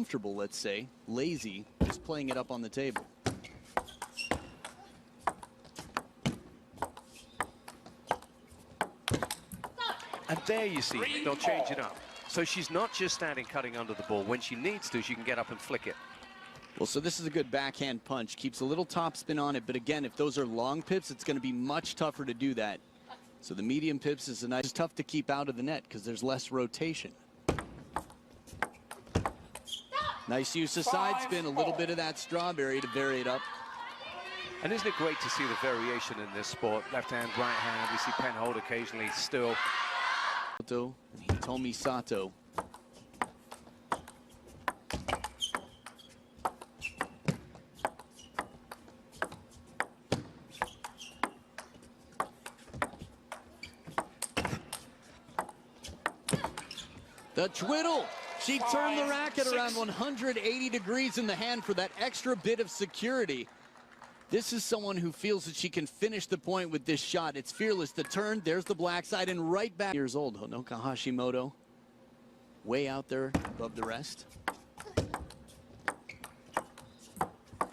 comfortable, let's say, lazy, just playing it up on the table. And there you see, they'll change it up. So she's not just standing cutting under the ball. When she needs to, she can get up and flick it. Well, so this is a good backhand punch. Keeps a little topspin on it, but again, if those are long pips, it's going to be much tougher to do that. So the medium pips is it's tough to keep out of the net because there's less rotation. Nice use of side spin, a little bit of that strawberry to vary it up. And isn't it great to see the variation in this sport? Left hand, right hand, we see pen hold occasionally still. Hitomi Sato. The twiddle. She turned the racket around 180 degrees in the hand for that extra bit of security. This is someone who feels that she can finish the point with this shot. It's fearless. The turn, there's the black side, and right back. Years old, Honoka Hashimoto, way out there above the rest.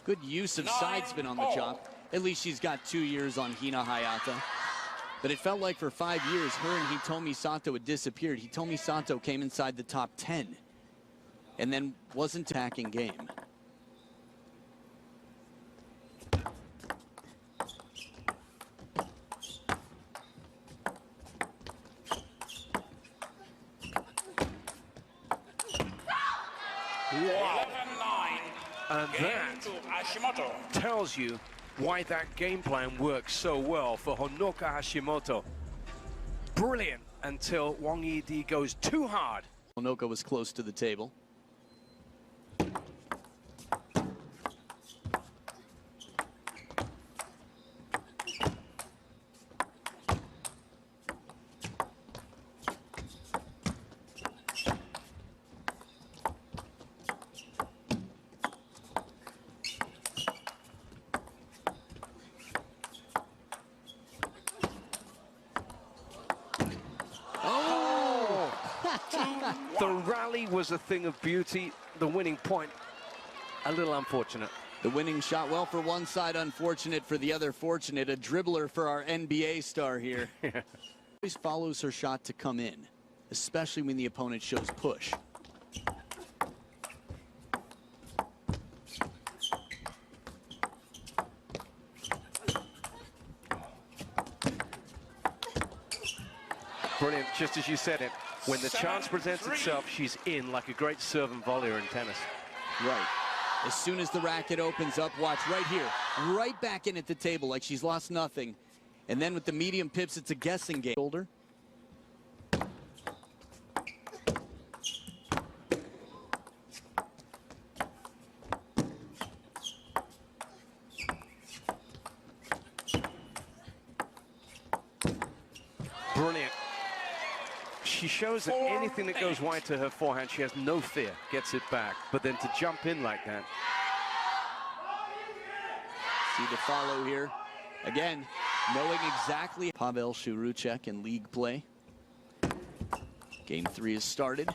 Good use of side spin on the chop. At least she's got 2 years on Hina Hayata. But it felt like for 5 years, her and Hitomi Sato had disappeared. Hitomi Sato came inside the top 10 and then wasn't attacking game. Wow. And that tells you why that game plan works so well for Honoka Hashimoto. Brilliant until Wang Yidi goes too hard. Honoka was close to the table. The rally was a thing of beauty. The winning point, a little unfortunate. The winning shot, well, for one side, unfortunate, for the other, fortunate. A dribbler for our NBA star here. Always follows her shot to come in, especially when the opponent shows push. Brilliant, just as you said it. When the chance presents itself, she's in like a great serve and volleyer in tennis. Right. As soon as the racket opens up, watch right here. Right back in at the table like she's lost nothing. And then with the medium pips, it's a guessing game. Shoulder. Brilliant. She shows that anything that goes wide to her forehand, she has no fear, gets it back. But then to jump in like that. See the follow here. Again, knowing exactly. Pavel Shuruchek in league play. Game 3 has started.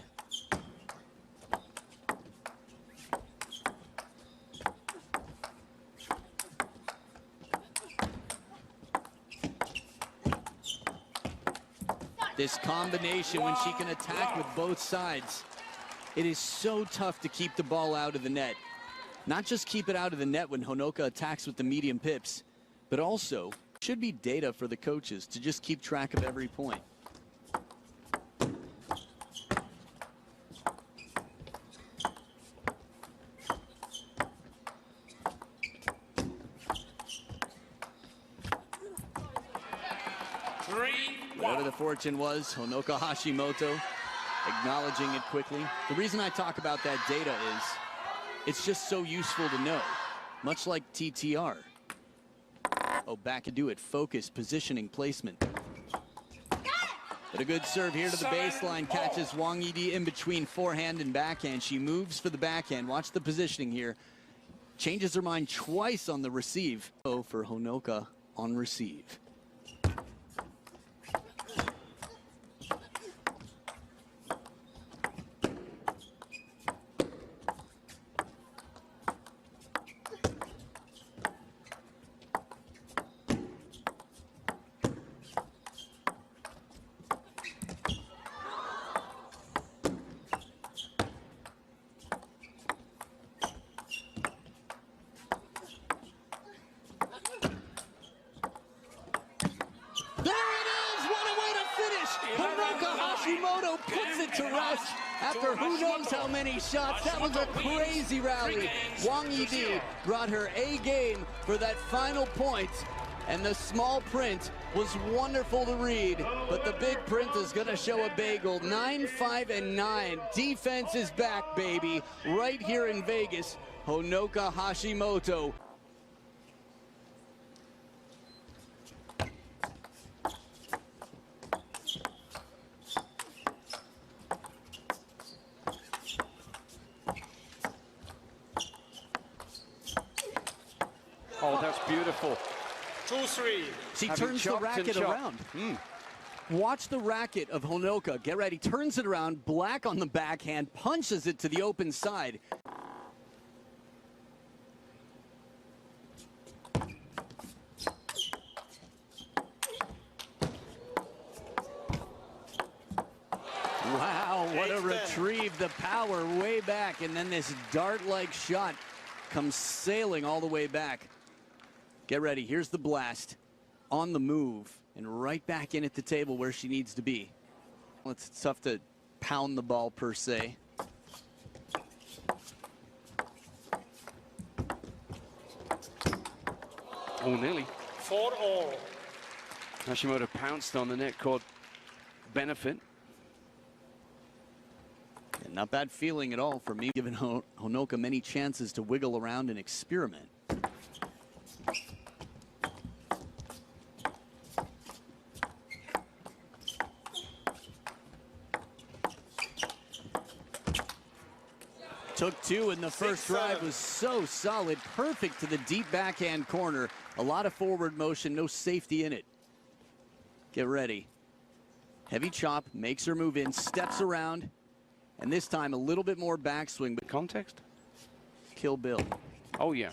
This combination when she can attack with both sides. It is so tough to keep the ball out of the net. Not just keep it out of the net when Honoka attacks with the medium pips, but also should be data for the coaches to just keep track of every point. Whatever the fortune was, Honoka Hashimoto acknowledging it quickly. The reason I talk about that data is it's just so useful to know, much like TTR. Oh, back and do it. Focus, positioning, placement. But a good serve here to the baseline. Catches Wang Yidi in between forehand and backhand. She moves for the backhand. Watch the positioning here. Changes her mind twice on the receive. Oh, for Honoka on receive. Honoka Hashimoto puts it to rest after who knows how many shots. That was a crazy rally. Wang Yidi brought her A game for that final point. And the small print was wonderful to read, but the big print is going to show a bagel. 9-5-9. Defense is back, baby. Right here in Vegas, Honoka Hashimoto. Oh, that's beautiful. 2-3. She turns the racket around. Watch the racket of Honoka. Get ready. Turns it around. Black on the backhand. Punches it to the open side. Wow, what a retrieve. The power way back. And then this dart-like shot comes sailing all the way back. Get ready, here's the blast. On the move, and right back in at the table where she needs to be. Well, it's tough to pound the ball per se. Oh, nearly. 4-all. Hashimoto pounced on the net court benefit. And not bad feeling at all for me, giving Honoka many chances to wiggle around and experiment. Took two in the first drive, was so solid, perfect to the deep backhand corner. A lot of forward motion, no safety in it. Get ready. Heavy chop, makes her move in, steps around, and this time a little bit more backswing. But Context? Kill Bill. Oh, yeah.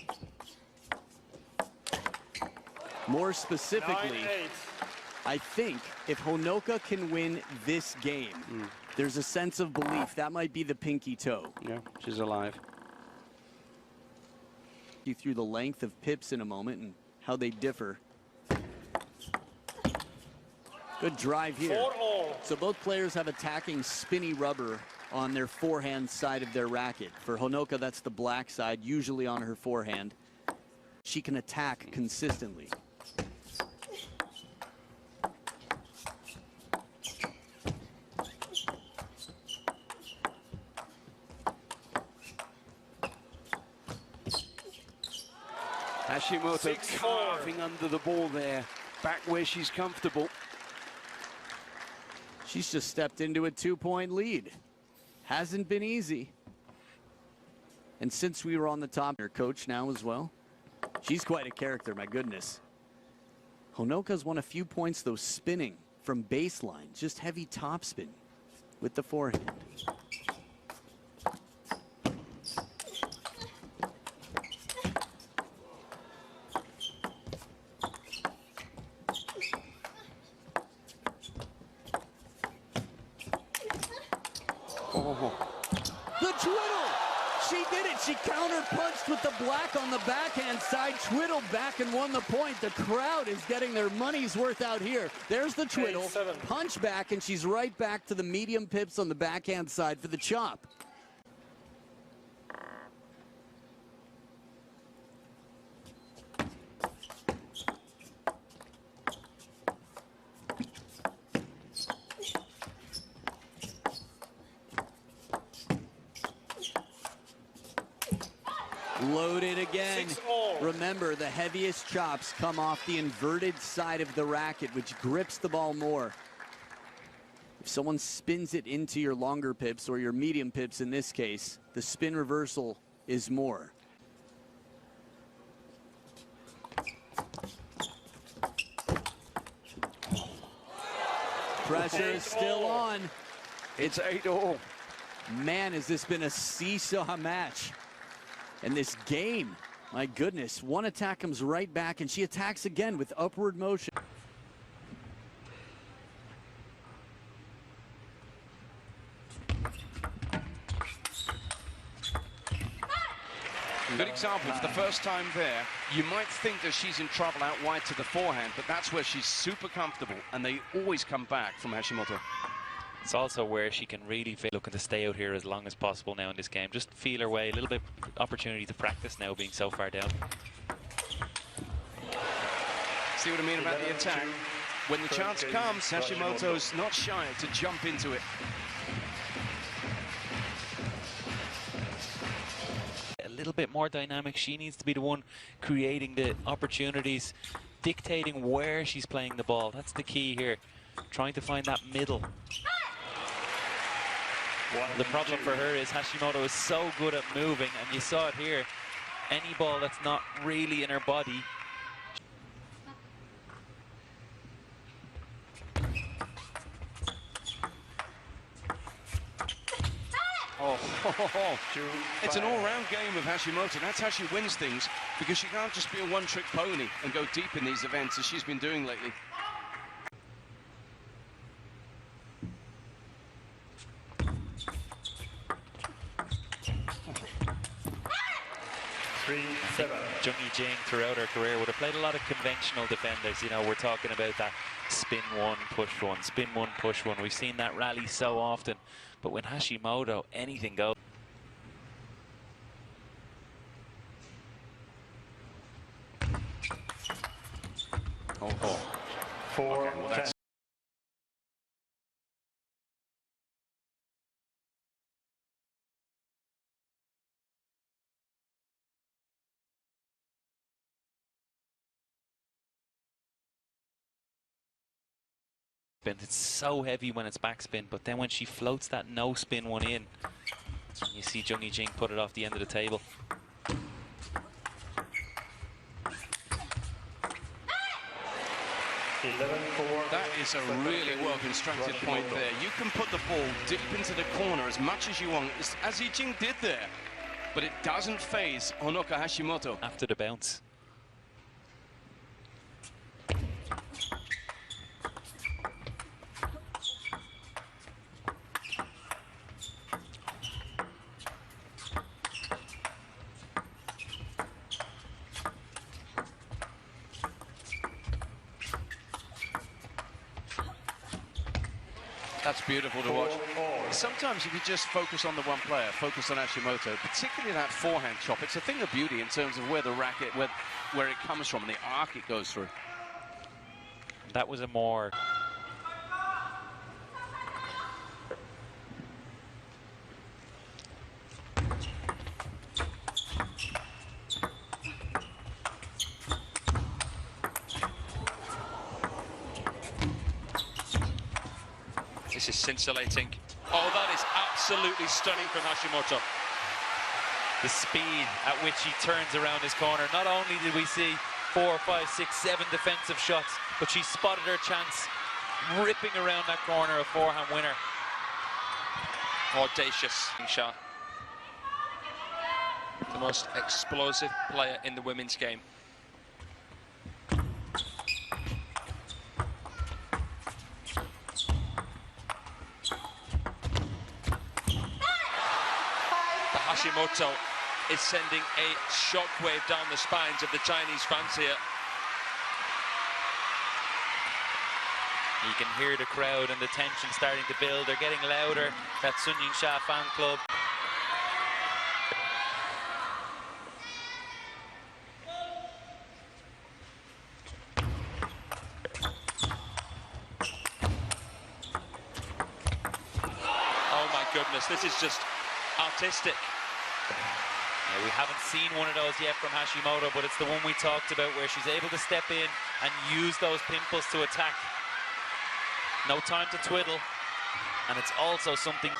More specifically, 9-8. I think if Honoka can win this game, there's a sense of belief. That might be the pinky toe. Yeah, she's alive. You through the length of pips in a moment and how they differ. Good drive here. 4-all. So both players have attacking spinny rubber on their forehand side of their racket. For Honoka, that's the black side, usually on her forehand. She can attack consistently. Hashimoto 6-4. carving under the ball there, back where she's comfortable. She's just stepped into a 2-point lead. Hasn't been easy. And since we were on the top, her coach now as well. She's quite a character, my goodness. Honoka's won a few points, though, spinning from baseline. Just heavy topspin with the forehand. The twiddle! She did it. She counter-punched with the black on the backhand side, twiddled back and won the point. The crowd is getting their money's worth out here. There's the twiddle, 8-7. punch back, and she's right back to the medium pips on the backhand side for the chop. Loaded again. 6-all. Remember, the heaviest chops come off the inverted side of the racket, which grips the ball more. If someone spins it into your longer pips, or your medium pips in this case, the spin reversal is more. Pressure is still on. It's 8-all. Man, has this been a seesaw match. And this game, my goodness, one attack comes right back, and she attacks again with upward motion. Good example, for the first time there, you might think that she's in trouble out wide to the forehand, but that's where she's super comfortable, and they always come back from Hashimoto. It's also where she can really feel looking to stay out here as long as possible now in this game. Just feel her way, a little bit opportunity to practice now being so far down. See what I mean about the attack? When the chance comes, Hashimoto's not shy to jump into it. A little bit more dynamic. She needs to be the one creating the opportunities, dictating where she's playing the ball. That's the key here. Trying to find that middle. The problem for her is Hashimoto is so good at moving, and you saw it here. Any ball that's not really in her body. It's an all-round game of Hashimoto. That's how she wins things, because she can't just be a one-trick pony and go deep in these events as she's been doing lately. Cheng I Ching throughout her career would have played a lot of conventional defenders. You know, we're talking about that spin one, push one, spin one, push one. We've seen that rally so often, but when Hashimoto, anything goes. It's so heavy when it's backspin, but then when she floats that no spin one in, you see Cheng I Ching put it off the end of the table. That is a really well constructed point there. You can put the ball deep into the corner as much as you want, as I Ching did there, but it doesn't faze Honoka Hashimoto. After the bounce. That's beautiful to watch. Sometimes if you just focus on the one player, focus on Hashimoto, particularly that forehand chop, it's a thing of beauty in terms of where the racket, where it comes from, and the arc it goes through. That was a more... This is scintillating. Oh, that is absolutely stunning from Hashimoto. The speed at which he turns around his corner. Not only did we see 4, 5, 6, 7 defensive shots, but she spotted her chance, ripping around that corner, a forehand winner. Audacious shot. The most explosive player in the women's game. Hashimoto is sending a shockwave down the spines of the Chinese fans here. You can hear the crowd and the tension starting to build. They're getting louder, that Sun Yingsha fan club. Oh my goodness, this is just artistic. Yeah, we haven't seen one of those yet from Hashimoto, but it's the one we talked about where she's able to step in and use those pimples to attack. No time to twiddle, and it's also something...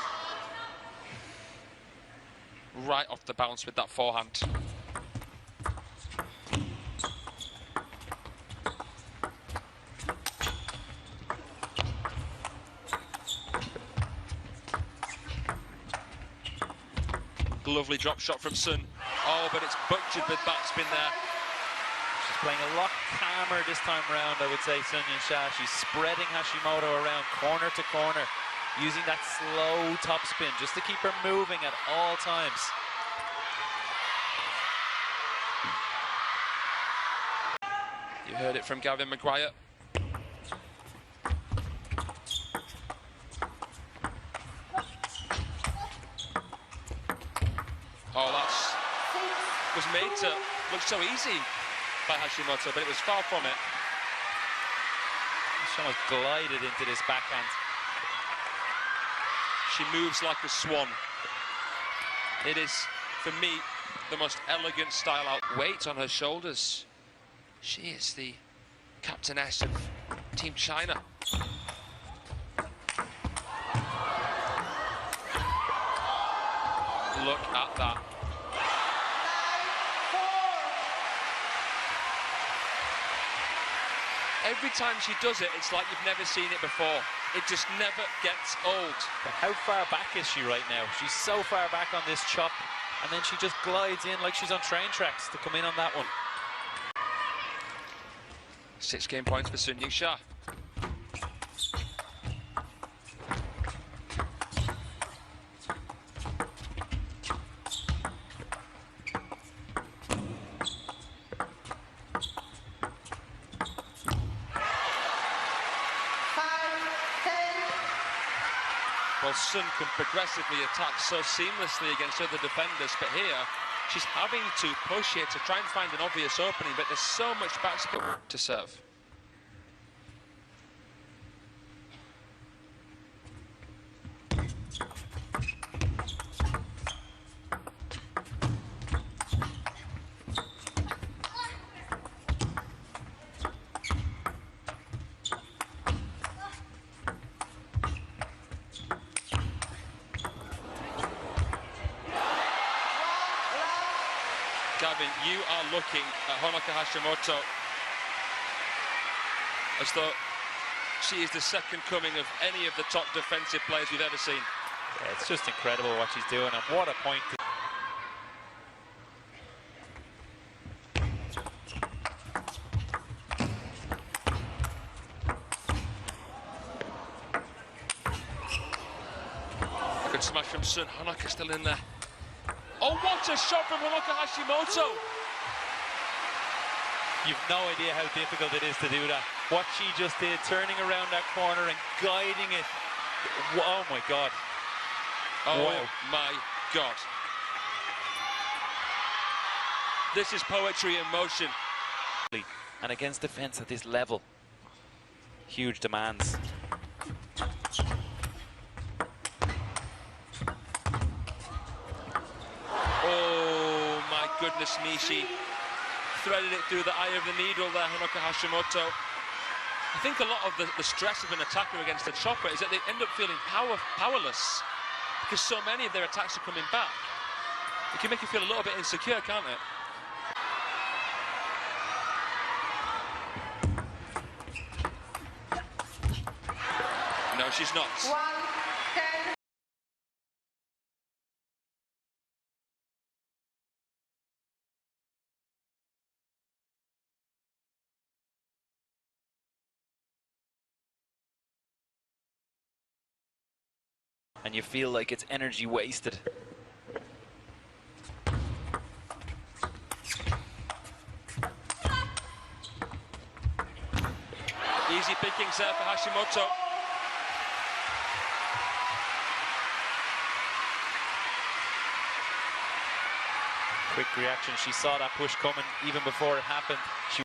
Right off the bounce with that forehand. Lovely drop shot from Sun. Oh, but it's butchered with backspin there. She's playing a lot calmer this time around, I would say, Sun Yingsha. She's spreading Hashimoto around corner to corner, using that slow topspin just to keep her moving at all times. You heard it from Gavin Maguire. Oh, that was made to look so easy by Hashimoto, but it was far from it. She almost glided into this backhand. She moves like a swan. It is, for me, the most elegant style out. Weight on her shoulders. She is the captainess of Team China. Look at that. Every time she does it, it's like you've never seen it before. It just never gets old. But how far back is she right now? She's so far back on this chop, and then she just glides in like she's on train tracks to come in on that one. 6 game points for Sun Yingsha. Well, Sun can progressively attack so seamlessly against other defenders, but here she's having to push it to try and find an obvious opening, but there's so much backspin to serve. Gavin, you are looking at Honoka Hashimoto as though she is the second coming of any of the top defensive players we've ever seen. Yeah, it's just incredible what she's doing, and what a point. A good smash from Sun. Honoka still in there. Oh, what a shot from Honoka Hashimoto! You've no idea how difficult it is to do that. What she just did, turning around that corner and guiding it. Oh my God. Oh wow. My God. This is poetry in motion. And against defense at this level, huge demands. Oh my goodness me, she threaded it through the eye of the needle there, Honoka Hashimoto. I think a lot of the stress of an attacker against a chopper is that they end up feeling powerless because so many of their attacks are coming back. It can make you feel a little bit insecure, can't it? No, she's not. And you feel like it's energy wasted. Easy pickings there for Hashimoto. Quick reaction. She saw that push coming even before it happened. She